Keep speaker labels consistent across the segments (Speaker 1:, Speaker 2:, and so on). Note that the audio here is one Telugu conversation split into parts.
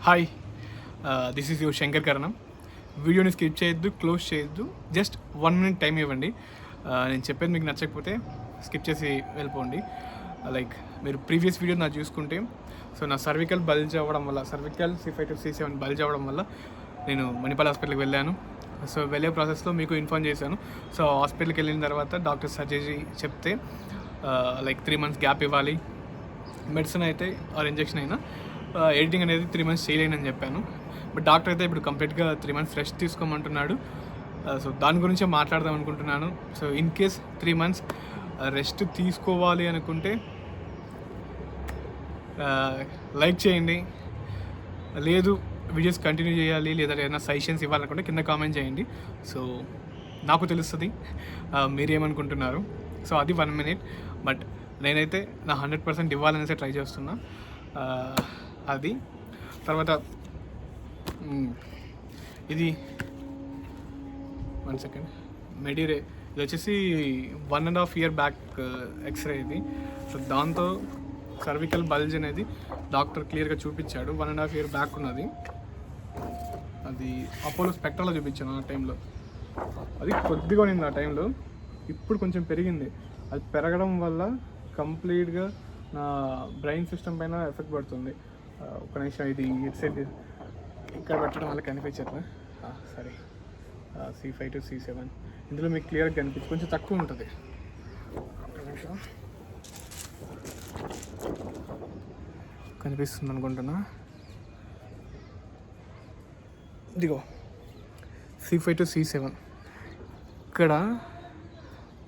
Speaker 1: Hi, this is your Shankar Karanam. వీడియోని స్కిప్ చేయొద్దు, క్లోజ్ చేయొద్దు, జస్ట్ 1 minute టైం ఇవ్వండి. నేను చెప్పేది మీకు నచ్చకపోతే స్కిప్ చేసి వెళ్ళిపోండి. లైక్ మీరు ప్రీవియస్ వీడియో నాకు చూసుకుంటే, సో నా సర్వికల్ బల్జ్ అవ్వడం వల్ల, cervical C5 to C7 bulge అవ్వడం వల్ల నేను మణిపాల్ హాస్పిటల్కి వెళ్ళాను. సో వెళ్ళే ప్రాసెస్లో మీకు ఇన్ఫార్మ్ చేశాను. సో హాస్పిటల్కి వెళ్ళిన తర్వాత డాక్టర్ సర్జరీ చెప్తే లైక్ 3 months గ్యాప్ ఇవ్వాలి, మెడిసిన్ అయితే ఆర్ ఇంజెక్షన్ అయినా ఎడిటింగ్ అనేది 3 months చేయలేనని చెప్పాను. బట్ డాక్టర్ అయితే ఇప్పుడు కంప్లీట్గా 3 months రెస్ట్ తీసుకోమంటున్నాడు. సో దాని గురించే మాట్లాడదాం అనుకుంటున్నాను. So in case 3 months rest తీసుకోవాలి అనుకుంటే లైక్ చేయండి, లేదు వీడియోస్ కంటిన్యూ చేయాలి లేదా ఏదైనా సజెషన్స్ ఇవ్వాలనుకుంటే కింద కామెంట్ చేయండి. సో నాకు తెలుస్తుంది మీరేమనుకుంటున్నారు. సో అది 1 minute, బట్ నేనైతే నా 100% ఇవ్వాలనేసి ట్రై చేస్తున్నా. అది తర్వాత ఇది 1 second మెడిరే, ఇది వచ్చేసి 1.5 year బ్యాక్ ఎక్స్రే ఇది. సో దాంతో సర్వికల్ బల్జ్ అనేది డాక్టర్ క్లియర్గా చూపించాడు. 1.5 year బ్యాక్ ఉన్నది. అది అపోలో స్పెక్ట్రాలో చూపించాను ఆ టైంలో. అది కొద్దిగా ఉన్నింది ఆ టైంలో, ఇప్పుడు కొంచెం పెరిగింది. అది పెరగడం వల్ల కంప్లీట్గా నా బ్రెయిన్ సిస్టమ్ పైన ఎఫెక్ట్ పడుతుంది. ఒక నిమిషం, ఇది ఇట్ సైడ్ ఇక్కడ పెట్టడం వల్ల కనిపించట్లే. సరే, C5 to C7 ఇందులో మీకు క్లియర్గా కనిపించి కొంచెం తక్కువ ఉంటుంది. ఒక నిమిషం, కనిపిస్తుంది అనుకుంటున్నా. ఇదిగో C5 to C7 ఇక్కడ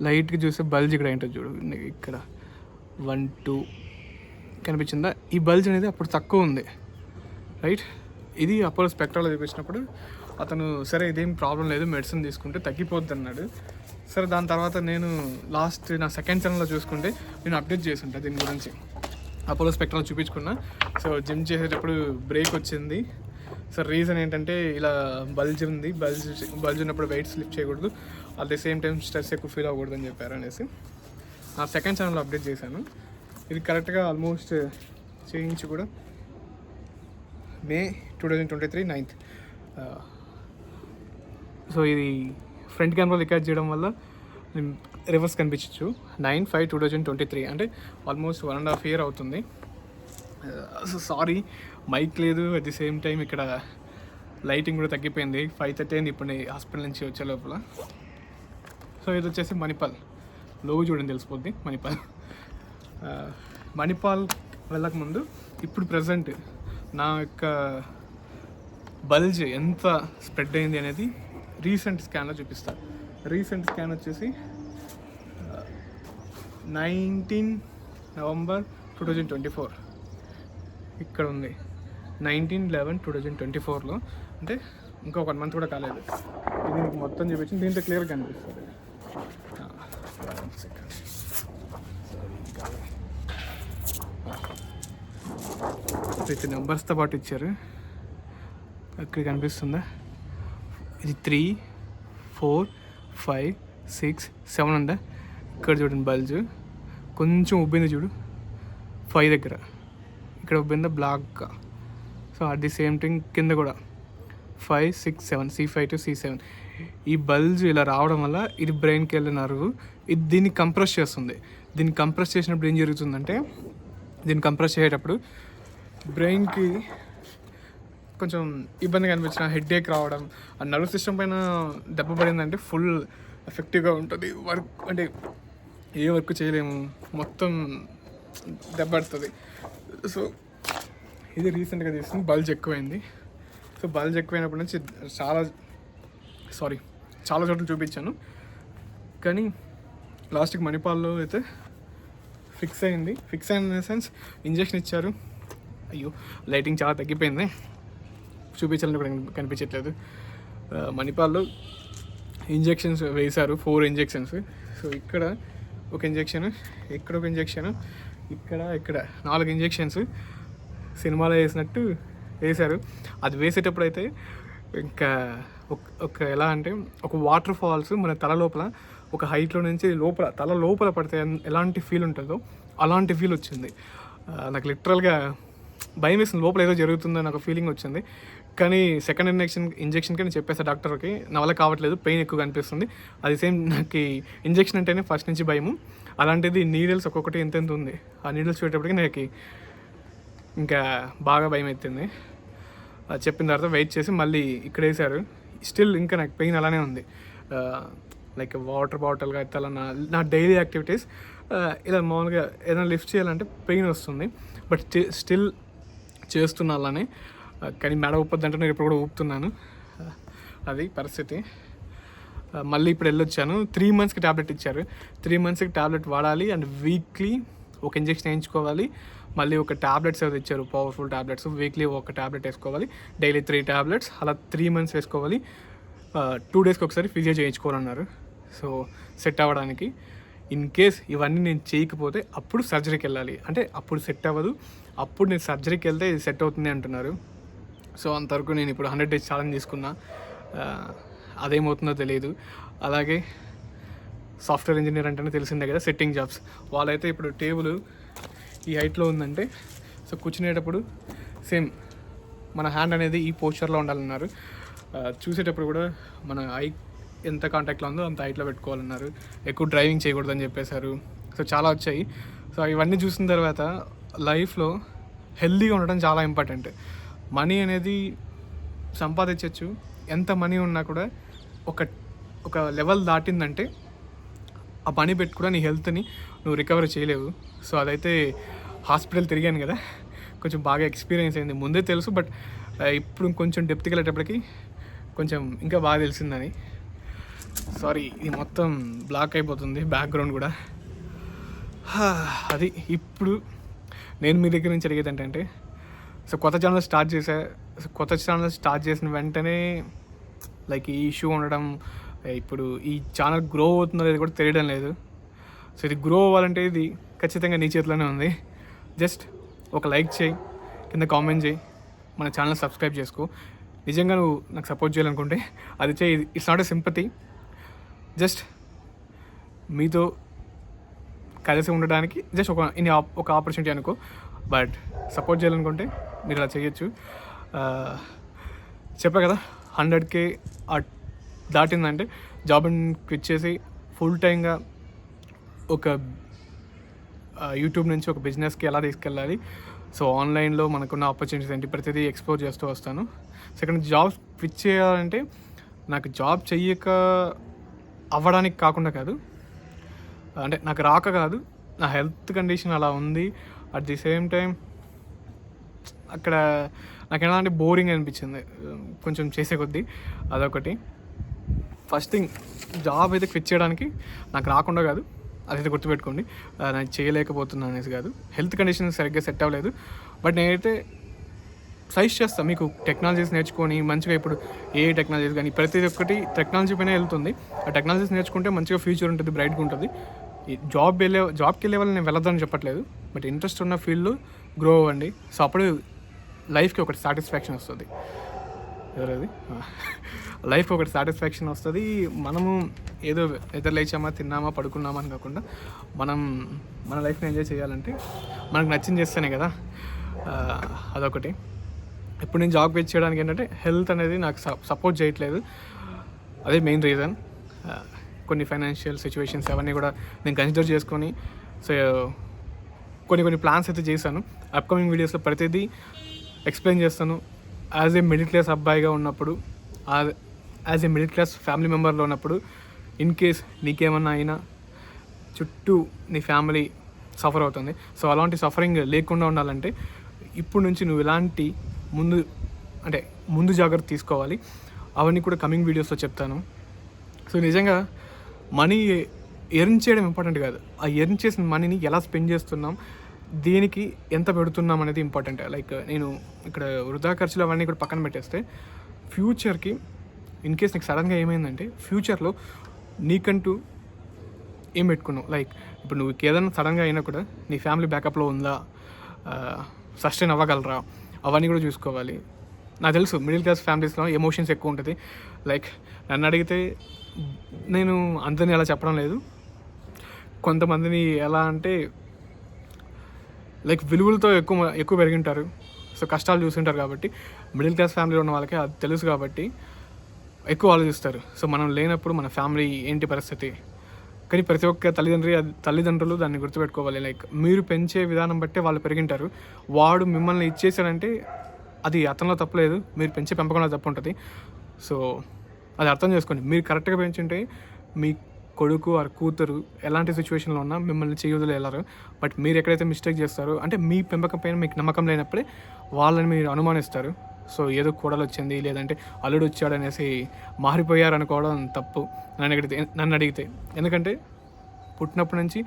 Speaker 1: లైట్గా చూస్తే బల్జ్ ఇక్కడ ఏంటో చూడు, ఇక్కడ 1 2 కనిపించిందా? ఈ బల్జ్ అనేది అప్పుడు తక్కువ ఉంది, రైట్? ఇది అపోలో స్పెక్ట్రాలో చూపించినప్పుడు అతను సరే ఇదేం ప్రాబ్లం లేదు, మెడిసిన్ తీసుకుంటే తగ్గిపోద్ది అన్నాడు. సరే దాని తర్వాత నేను లాస్ట్ నా సెకండ్ ఛానల్లో చూసుకుంటే నేను అప్డేట్ చేసి ఉంటాను దీని గురించి. అపోలో స్పెక్ట్రాలో చూపించుకున్నా. సో జిమ్ చేసేటప్పుడు బ్రేక్ వచ్చింది. సో రీజన్ ఏంటంటే ఇలా బల్జ్ ఉంది, బల్జ్ ఉన్నప్పుడు వెయిట్ స్లిప్ చేయకూడదు, at the same time stress ఎక్కువ ఫీల్ అవ్వకూడదు అని చెప్పారు అనేసి నా సెకండ్ ఛానల్లో అప్డేట్ చేశాను. ఇది కరెక్ట్గా ఆల్మోస్ట్ చేయించి కూడా May 2023 9th. సో ఇది ఫ్రంట్ కెమెరా రికార్డ్ చేయడం వల్ల రివర్స్ కనిపించచ్చు. 9/5/2023 అంటే ఆల్మోస్ట్ 1.5 year అవుతుంది. సో సారీ, మైక్ లేదు, అట్ ది సేమ్ టైం ఇక్కడ లైటింగ్ కూడా తగ్గిపోయింది. 5:30 అయింది ఇప్పుడు హాస్పిటల్ నుంచి వచ్చే లోపల. సో ఇది వచ్చేసి మణిపాల్ లోగో చూడండి, తెలిసిపోద్ది మణిపాల్. మణిపాల్ వెళ్ళకముందు ఇప్పుడు ప్రజెంట్ నా యొక్క బల్జ్ ఎంత స్ప్రెడ్ అయింది అనేది రీసెంట్ స్కాన్లో చూపిస్తాను. రీసెంట్ స్కాన్ వచ్చేసి 19 November 2024 ఇక్కడ ఉంది. 19/11/2024లో, అంటే ఇంకా 1 month కూడా కాలేదు. ఇది మీకు మొత్తం చూపించింది, దీంట్లో క్లియర్గా కనిపిస్తుంది. విత్ నెంబర్స్తో పాటు ఇచ్చారు, ఇక్కడ కనిపిస్తుందా? ఇది 3 4 5 6 7 ఉందా? ఇక్కడ చూడండి బల్జ్ కొంచెం ఉబ్బింది చూడు, 5 దగ్గర ఇక్కడ ఉబ్బిందా బ్లాక్గా. So at the same thing కింద కూడా 5 6 7 C5 to C7. ఈ బల్జ్ ఇలా రావడం వల్ల ఇది బ్రెయిన్కి వెళ్ళే నర్వ్, ఇది దీన్ని కంప్రెస్ చేస్తుంది. దీన్ని కంప్రెస్ చేసినప్పుడు ఏం జరుగుతుందంటే, దీన్ని కంప్రెస్ చేసేటప్పుడు బ్రెయిన్కి కొంచెం ఇబ్బందిగా అనిపించిన హెడేక్ రావడం, ఆ నర్వ్ సిస్టమ్ పైన దెబ్బ పడిందంటే ఫుల్ ఎఫెక్టివ్గా ఉంటుంది. వర్క్ అంటే ఏ వర్క్ చేయలేము, మొత్తం దెబ్బడుతుంది. సో ఇది రీసెంట్గా తీసుకుని బల్జ్ ఎక్కువైంది. సో బల్జ్ ఎక్కువైనప్పటి నుంచి చాలా చోట్ల చూపించాను, కానీ లాస్ట్కి మణిపాల్లో అయితే ఫిక్స్ అయింది. ఫిక్స్ అయిన సెన్స్ ఇంజెక్షన్ ఇచ్చారు. అయ్యో లైటింగ్ చాలా తగ్గిపోయింది, చూపించాలని కూడా కనిపించట్లేదు. మణిపాల్లో ఇంజెక్షన్స్ వేశారు, 4 injections. సో ఇక్కడ ఒక ఇంజెక్షన్, ఇక్కడ ఒక ఇంజెక్షన్, ఇక్కడ 4 injections సినిమాలో వేసినట్టు వేశారు. అది వేసేటప్పుడు అయితే ఇంకా ఒక ఎలా అంటే, ఒక వాటర్ ఫాల్స్ మన తల లోపల ఒక హైట్లో నుంచి తల లోపల పడితే ఎలాంటి ఫీల్ ఉంటుందో అలాంటి ఫీల్ వచ్చింది నాకు. లిటరల్గా భయం వేస్తుంది, లోపల ఏదో జరుగుతుందని ఒక ఫీలింగ్ వచ్చింది. కానీ సెకండ్ ఇంజెక్షన్కి నేను చెప్పేసా డాక్టర్కి, నా వల్ల కావట్లేదు, పెయిన్ ఎక్కువ అనిపిస్తుంది. అది సేమ్ నాకు ఇంజెక్షన్ అంటేనే ఫస్ట్ నుంచి భయము, అలాంటిది నీడిల్స్ ఒక్కొక్కటి ఎంత ఉంది. ఆ నీడిల్స్ పెట్టేటప్పటికి నాకు ఇంకా బాగా భయం అవుతుంది. చెప్పిన తర్వాత వెయిట్ చేసి మళ్ళీ ఇక్కడ వేసారు. స్టిల్ ఇంకా నాకు పెయిన్ అలానే ఉంది. లైక్ వాటర్ బాటిల్గా ఎత్తాలన్న నా డైలీ యాక్టివిటీస్ ఇలా మామూలుగా ఏదైనా లిఫ్ట్ చేయాలంటే పెయిన్ వస్తుంది. బట్ స్టిల్ చేస్తున్నా అలానే. కానీ మెడ ఊపొద్దంటే నేను ఇప్పుడు కూడా ఊపుతున్నాను. అది పరిస్థితి. మళ్ళీ ఇప్పుడు వెళ్ళొచ్చాను. 3 monthsకి ట్యాబ్లెట్ ఇచ్చారు. 3 monthsకి ట్యాబ్లెట్ వాడాలి అండ్ వీక్లీ ఒక ఇంజెక్షన్ వేయించుకోవాలి. మళ్ళీ ఒక ట్యాబ్లెట్స్ ఏదో ఇచ్చారు, పవర్ఫుల్ ట్యాబ్లెట్స్. వీక్లీ ఒక ట్యాబ్లెట్ వేసుకోవాలి, డైలీ 3 tablets, అలా 3 months వేసుకోవాలి. 2 daysకి ఒకసారి ఫిజియో చేయించుకోవాలన్నారు. సో సెట్ అవ్వడానికి. ఇన్ కేస్ ఇవన్నీ నేను చేయకపోతే అప్పుడు సర్జరీకి వెళ్ళాలి. అంటే అప్పుడు సెట్ అవ్వదు, అప్పుడు నేను సర్జరీకి వెళ్తే ఇది సెట్ అవుతుంది అంటున్నారు. సో అంతవరకు నేను ఇప్పుడు 100 days ఛాలెంజ్ తీసుకున్నా. అదేమవుతుందో తెలియదు. అలాగే సాఫ్ట్వేర్ ఇంజనీర్ అంటేనే తెలిసిందే కదా, సెట్టింగ్ జాబ్స్. వాళ్ళైతే ఇప్పుడు టేబుల్ ఈ హైట్లో ఉందంటే సో కూర్చునేటప్పుడు సేమ్ మన హ్యాండ్ అనేది ఈ పోస్చర్లో ఉండాలన్నారు. చూసేటప్పుడు కూడా మన ఐ ఎంత కాంటాక్ట్లో ఉందో అంత హైట్లో పెట్టుకోవాలన్నారు. ఎక్కువ డ్రైవింగ్ చేయకూడదని చెప్పేశారు. సో చాలా వచ్చాయి. సో ఇవన్నీ చూసిన తర్వాత లైఫ్లో హెల్తీగా ఉండడం చాలా ఇంపార్టెంట్. మనీ అనేది సంపాదించవచ్చు, ఎంత మనీ ఉన్నా కూడా ఒక లెవెల్ దాటిందంటే ఆ పని పెట్టి కూడా నీ హెల్త్ని నువ్వు రికవర్ చేయలేవు. సో అదైతే హాస్పిటల్ తిరిగాను కదా, కొంచెం బాగా ఎక్స్పీరియన్స్ అయింది. ముందే తెలుసు, బట్ ఇప్పుడు కొంచెం డెప్త్కి వెళ్ళేటప్పటికి కొంచెం ఇంకా బాగా తెలిసిందని. సారీ, ఇది మొత్తం బ్లాక్ అయిపోతుంది బ్యాక్గ్రౌండ్ కూడా. అది ఇప్పుడు నేను మీ దగ్గర నుంచి అడిగేది ఏంటంటే, సో కొత్త ఛానల్ స్టార్ట్ చేసిన వెంటనే లైక్ ఈ ఇష్యూ ఉండడం, ఇప్పుడు ఈ ఛానల్ గ్రో అవుతుందో లేదో కూడా తెలియడం లేదు. సో ఇది గ్రో అవ్వాలంటే ఇది ఖచ్చితంగా నీ చేతిలోనే ఉంది. జస్ట్ ఒక లైక్ చేయి, కింద కామెంట్ చేయి, మన ఛానల్ సబ్స్క్రైబ్ చేసుకో. నిజంగా నువ్వు నాకు సపోర్ట్ చేయాలనుకుంటే అది చేయి. It's not a sympathy, just మీతో కలిసి ఉండడానికి జస్ట్ ఒక ఆపర్చునిటీ అనుకో. బట్ సపోర్ట్ చేయాలనుకుంటే మీరు అలా చేయొచ్చు. చెప్పా కదా, 100K దాటిందంటే జాబ్ని క్విట్ చేసి ఫుల్ టైమ్గా ఒక యూట్యూబ్ నుంచి ఒక బిజినెస్కి ఎలా తీసుకెళ్ళాలి. సో ఆన్లైన్లో మనకున్న ఆపర్చునిటీస్ ఏంటి ప్రతిదీ ఎక్స్ప్లోర్ చేస్తూ వస్తాను. సెకండ్, జాబ్ క్విట్ చేయాలంటే నాకు జాబ్ చెయ్యక అవ్వడానికి కాకుండా కాదు, అంటే నాకు రాక కాదు, నా హెల్త్ కండిషన్ అలా ఉంది. అట్ ది సేమ్ టైం అక్కడ నాకు ఎలా అంటే బోరింగ్ అనిపించింది కొంచెం చేసే కొద్దీ. అదొకటి. ఫస్ట్ థింగ్, జాబ్ అయితే క్విట్ చేయడానికి నాకు రాకుండా కాదు, అదైతే గుర్తుపెట్టుకోండి. నేను చేయలేకపోతున్నాను అనేసి కాదు, హెల్త్ కండిషన్ సరిగ్గా సెట్ అవ్వలేదు. బట్ నేనైతే సజెస్ట్ చేస్తాను మీకు టెక్నాలజీస్ నేర్చుకొని మంచిగా, ఇప్పుడు ఏ టెక్నాలజీస్ కానీ ప్రతి ఒక్కటి టెక్నాలజీ పైన వెళ్తుంది. ఆ టెక్నాలజీస్ నేర్చుకుంటే మంచిగా ఫ్యూచర్ ఉంటుంది, బ్రైట్గా ఉంటుంది. జాబ్కి వెళ్ళే వాళ్ళు నేను వెళ్ళొద్దని చెప్పట్లేదు, బట్ ఇంట్రెస్ట్ ఉన్న ఫీల్డ్లో గ్రో అవ్వండి. సో అప్పుడు లైఫ్కి ఒకటి సాటిస్ఫాక్షన్ వస్తుంది. ఎవరది లైఫ్కి ఒకటి సాటిస్ఫాక్షన్ వస్తుంది. మనము ఏదో నిద్ర లేచామా, తిన్నామా, పడుకున్నామా అని కాకుండా మన లైఫ్ని ఎంజాయ్ చేయాలంటే మనకు నచ్చింది చేస్తేనే కదా. అదొకటి. ఇప్పుడు నేను జాబ్ క్విట్ చేయడానికి ఏంటంటే హెల్త్ అనేది నాకు సపోర్ట్ చేయట్లేదు. అదే మెయిన్ రీజన్. కొన్ని ఫైనాన్షియల్ సిచ్యువేషన్స్ అవన్నీ కూడా నేను కన్సిడర్ చేసుకొని సో కొన్ని ప్లాన్స్ అయితే చేశాను. అప్కమింగ్ వీడియోస్లో ప్రతిదీ ఎక్స్ప్లెయిన్ చేస్తాను. యాజ్ ఏ మిడిల్ క్లాస్ అబ్బాయిగా ఉన్నప్పుడు, as a middle class family మెంబర్లో ఉన్నప్పుడు, ఇన్ కేస్ నీకేమన్నా అయినా చుట్టూ నీ ఫ్యామిలీ సఫర్ అవుతుంది. సో అలాంటి సఫరింగ్ లేకుండా ఉండాలంటే ఇప్పుడు నుంచి నువ్వు ఇలాంటి ముందు జాగ్రత్త తీసుకోవాలి. అవన్నీ కూడా కమింగ్ వీడియోస్లో చెప్తాను. సో నిజంగా మనీ ఎర్న్ చేయడం ఇంపార్టెంట్ కాదు, ఆ ఎర్న్ చేసిన మనీని ఎలా స్పెండ్ చేస్తున్నాం, దేనికి ఎంత పెడుతున్నాం అనేది ఇంపార్టెంట్. లైక్ నేను ఇక్కడ వృధా ఖర్చులు అవన్నీ కూడా పక్కన పెట్టేస్తే ఫ్యూచర్కి ఇన్ కేస్ నీకు సడన్గా ఏమైందంటే ఫ్యూచర్లో నీకంటూ ఏం పెట్టుకున్నావు. లైక్ ఇప్పుడు నువ్వు ఏదైనా సడన్గా అయినా కూడా నీ ఫ్యామిలీ బ్యాకప్లో ఉందా, సస్టైన్ అవ్వగలరా, అవన్నీ కూడా చూసుకోవాలి. నాకు తెలుసు మిడిల్ క్లాస్ ఫ్యామిలీస్లో ఎమోషన్స్ ఎక్కువ ఉంటుంది. లైక్ నన్ను అడిగితే నేను అందరినీ అలా చెప్పడం లేదు, కొంతమందిని ఎలా అంటే లైక్ విలువలతో ఎక్కువ పెరిగింటారు, సో కష్టాలు చూస్తుంటారు కాబట్టి మిడిల్ క్లాస్ ఫ్యామిలీలో ఉన్న వాళ్ళకి అది తెలుసు కాబట్టి ఎక్కువ ఆలోచిస్తారు. సో మనం లేనప్పుడు మన ఫ్యామిలీ ఏంటి పరిస్థితి. కానీ ప్రతి ఒక్క తల్లిదండ్రులు దాన్ని గుర్తుపెట్టుకోవాలి. లైక్ మీరు పెంచే విధానం బట్టే వాళ్ళు పెరిగింటారు. వాడు మిమ్మల్ని ఇచ్చేసాడంటే అది అతనిలో తప్పలేదు, మీరు పెంచే పెంపకంలో తప్పు ఉంటుంది. సో అది అర్థం చేసుకోండి. మీరు కరెక్ట్గా పెంచుంటే మీ కొడుకు ఆ కూతురు ఎలాంటి సిచ్యువేషన్లో ఉన్నా మిమ్మల్ని చేయవదిలే వెళ్ళారు. బట్ మీరు ఎక్కడైతే మిస్టేక్ చేస్తారో, అంటే మీ పెంపకం పైన మీకు నమ్మకం లేనప్పుడే వాళ్ళని మీరు అనుమానిస్తారు. సో ఏదో కూడలు వచ్చింది లేదంటే అల్లుడు వచ్చాడు అనేసి మారిపోయారు అనుకోవడం తప్పు నన్ను అడిగితే. ఎందుకంటే పుట్టినప్పటి నుంచి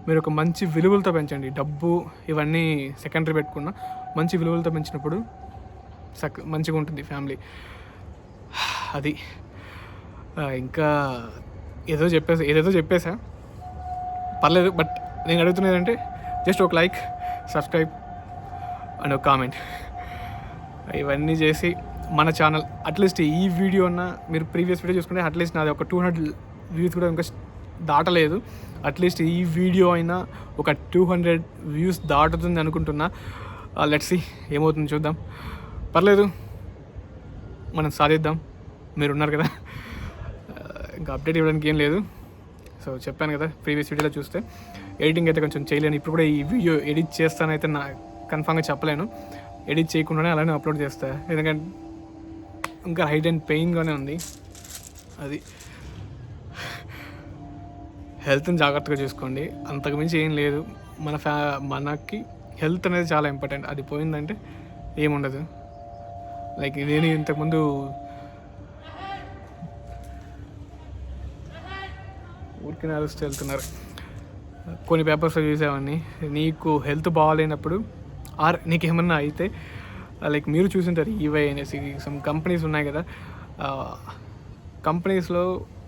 Speaker 1: మీరు ఒక మంచి విలువలతో పెంచండి. డబ్బు ఇవన్నీ సెకండరీ పెట్టుకున్న మంచి విలువలతో పెంచినప్పుడు మంచిగా ఉంటుంది ఫ్యామిలీ. అది ఇంకా ఏదేదో చెప్పేసా పర్లేదు. బట్ నేను అడుగుతున్నది అంటే జస్ట్ ఒక లైక్, సబ్స్క్రైబ్ అండ్ ఒక కామెంట్. ఇవన్నీ చేసి మన ఛానల్ అట్లీస్ట్ ఈ వీడియో అన్న మీరు ప్రీవియస్ వీడియో చూసుకుంటే అట్లీస్ట్ నాది ఒక 200 వ్యూస్ కూడా ఇంకా దాటలేదు. అట్లీస్ట్ ఈ వీడియో అయినా ఒక 200 వ్యూస్ దాటుతుంది అనుకుంటున్నా. లెట్స్ సీ ఏమవుతుంది చూద్దాం. పర్లేదు, మనం సాధిద్దాం. మీరు ఉన్నారు కదా, ఇంకా అప్డేట్ ఇవ్వడానికి ఏం లేదు. సో చెప్పాను కదా ప్రీవియస్ వీడియోలో చూస్తే ఎడిటింగ్ అయితే కొంచెం చేయలేను. ఇప్పుడు కూడా ఈ వీడియో ఎడిట్ చేస్తానైతే నా కన్ఫామ్గా చెప్పలేను. ఎడిట్ చేయకుండానే అలానే అప్లోడ్ చేస్తా, ఎందుకంటే ఇంకా హైట్ అండ్ పెయిన్గానే ఉంది. అది హెల్త్ని జాగ్రత్తగా చూసుకోండి, అంతకుమించి ఏం లేదు. మనకి హెల్త్ అనేది చాలా ఇంపార్టెంట్. అది పోయిందంటే ఏముండదు. లైక్ ఇదేని ఇంతకుముందు ఊరికి అరుస్తూ వెళ్తున్నారు. కొన్ని పేపర్స్లో చూసేవాడిని, నీకు హెల్త్ బాగాలేనప్పుడు నీకు ఏమన్నా అయితే లైక్ మీరు చూసింటారు ఈవై అనేసి సమ్ కంపెనీస్ ఉన్నాయి కదా. కంపెనీస్లో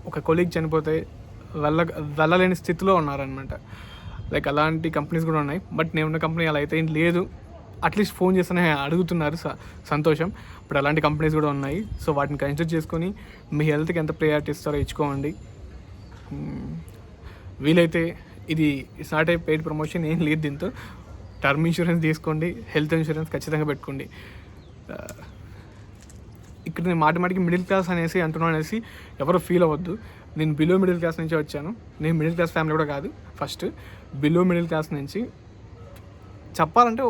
Speaker 1: ఒక కొలీగ్ చనిపోతే వెళ్ళలేని స్థితిలో ఉన్నారనమాట. లైక్ అలాంటి కంపెనీస్ కూడా ఉన్నాయి. బట్ నేను ఉన్న కంపెనీ అలా అయితే ఏం లేదు. అట్లీస్ట్ ఫోన్ చేస్తేనే అడుగుతున్నారు, సంతోషం. ఇప్పుడు అలాంటి కంపెనీస్ కూడా ఉన్నాయి. సో వాటిని కన్సిడర్ చేసుకొని మీ హెల్త్కి ఎంత ప్రయారిటీ ఇస్తారో ఇచ్చుకోండి. వీలైతే ఇది it's not a paid promotion, ఏం లేదు దీంతో. టర్మ్ ఇన్సూరెన్స్ తీసుకోండి, హెల్త్ ఇన్సూరెన్స్ ఖచ్చితంగా పెట్టుకోండి. ఇక్కడ నేను మాటికి మిడిల్ క్లాస్ అనేసి అంటున్నాను అనేసి ఎవరు ఫీల్ అవ్వద్దు. నేను బిలో మిడిల్ క్లాస్ నుంచి వచ్చాను. నేను మిడిల్ క్లాస్ ఫ్యామిలీ కూడా కాదు. ఫస్ట్ బిలో మిడిల్ క్లాస్ నుంచి చెప్పాలంటే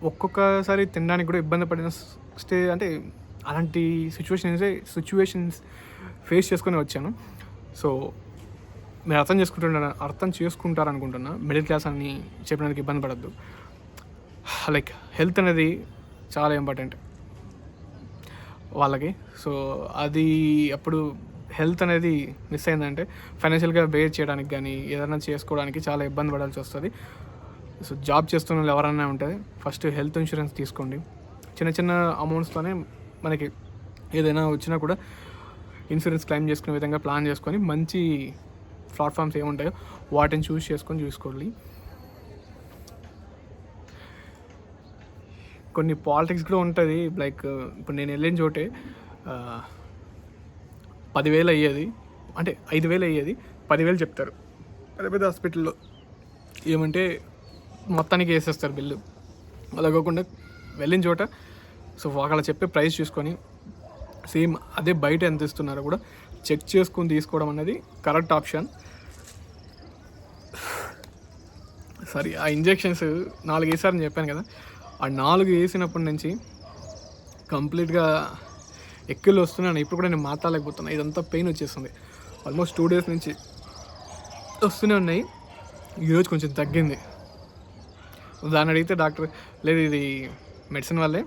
Speaker 1: ఒక్కొక్కసారి తినడానికి కూడా ఇబ్బంది పడిన అంటే అలాంటి సిచ్యువేషన్స్ ఫేస్ చేసుకొని వచ్చాను. సో మీరు అర్థం చేసుకుంటారనుకుంటున్నా. మిడిల్ క్లాస్ అని చెప్పడానికి ఇబ్బంది పడద్దు. లైక్ హెల్త్ అనేది చాలా ఇంపార్టెంట్ వాళ్ళకి. సో అది అప్పుడు హెల్త్ అనేది మిస్ అయిందంటే ఫైనాన్షియల్గా బేర్ చేయడానికి కానీ ఏదైనా చేసుకోవడానికి చాలా ఇబ్బంది పడాల్సి వస్తుంది. సో జాబ్ చేస్తున్న వాళ్ళు ఎవరైనా ఉంటే ఫస్ట్ హెల్త్ ఇన్సూరెన్స్ తీసుకోండి. చిన్న అమౌంట్స్తోనే మనకి ఏదైనా వచ్చినా కూడా ఇన్సూరెన్స్ క్లెయిమ్ చేసుకునే విధంగా ప్లాన్ చేసుకొని మంచి ప్లాట్ఫామ్స్ ఏముంటాయో వాటిని చూసుకోండి. కొన్ని పాలిటిక్స్ కూడా ఉంటుంది. లైక్ ఇప్పుడు నేను వెళ్ళిన చోటే 10,000 అయ్యేది, అంటే 5,000 అయ్యేది 10,000 చెప్తారు. పెద్ద హాస్పిటల్లో ఏమంటే మొత్తానికి వేసేస్తారు బిల్లు. అలా కాకుండా వెళ్ళిన చోట సో వాళ్ళ చెప్పే ప్రైస్ చూసుకొని సేమ్ అదే బయట ఎంత ఇస్తున్నారో కూడా చెక్ చేసుకొని తీసుకోవడం అనేది కరెక్ట్ ఆప్షన్. సారీ, ఆ ఇంజెక్షన్స్ 4 వేసారని చెప్పాను కదా, ఆ 4 వేసినప్పటి నుంచి కంప్లీట్గా ఎక్కిళ్ళు వస్తున్నాను. ఇప్పుడు కూడా నేను మాట్లాడలేకపోతున్నాను, ఇదంతా పెయిన్ వచ్చేస్తుంది. ఆల్మోస్ట్ 2 days నుంచి వస్తూనే ఉన్నాయి. ఈరోజు కొంచెం తగ్గింది. దాన్ని అడిగితే డాక్టర్ లేదు ఇది మెడిసిన్ వల్లే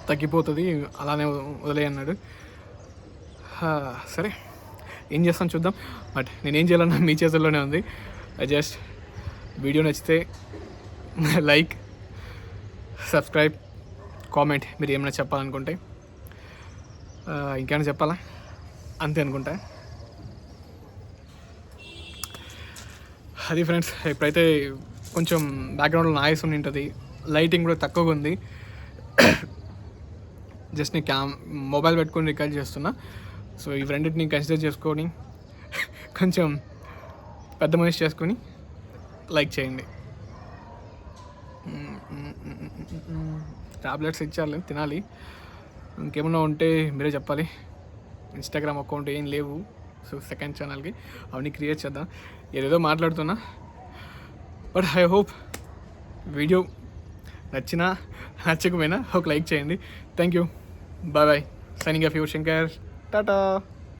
Speaker 1: తగ్గిపోతుంది, అలానే వదిలే అన్నాడు. సరే ఏం చేస్తాను చూద్దాం. బట్ నేనేం చేయాలన్నా మీ చేతుల్లోనే ఉంది. జస్ట్ వీడియో నచ్చితే లైక్, సబ్స్క్రైబ్, కామెంట్ మీరు ఏమైనా చెప్పాలనుకుంటే. ఇంకేమైనా చెప్పాలా, అంతే అనుకుంటా. అది ఫ్రెండ్స్, ఇప్పుడైతే కొంచెం బ్యాక్గ్రౌండ్లో నాయిస్ ఉంటుంది, లైటింగ్ కూడా తక్కువగా ఉంది. జస్ట్ నేను మొబైల్ పెట్టుకొని రికార్డ్ చేస్తున్నా. సో ఈ రెండింటిని కన్సిడర్ చేసుకొని కొంచెం పెద్ద మనిషి చేసుకొని లైక్ చేయండి. టాబ్లెట్స్ ఇచ్చారు, తినాలి. ఇంకేమన్నా ఉంటే మీరే చెప్పాలి. ఇన్స్టాగ్రామ్ అకౌంట్ ఏం లేవు, సో సెకండ్ ఛానల్కి అవన్నీ క్రియేట్ చేద్దాం. ఏదేదో మాట్లాడుతున్నా, బట్ ఐ హోప్ వీడియో నచ్చకపోయినా ఒక లైక్ చేయండి. Thank you, bye bye. Signing off your Shankar, Tata.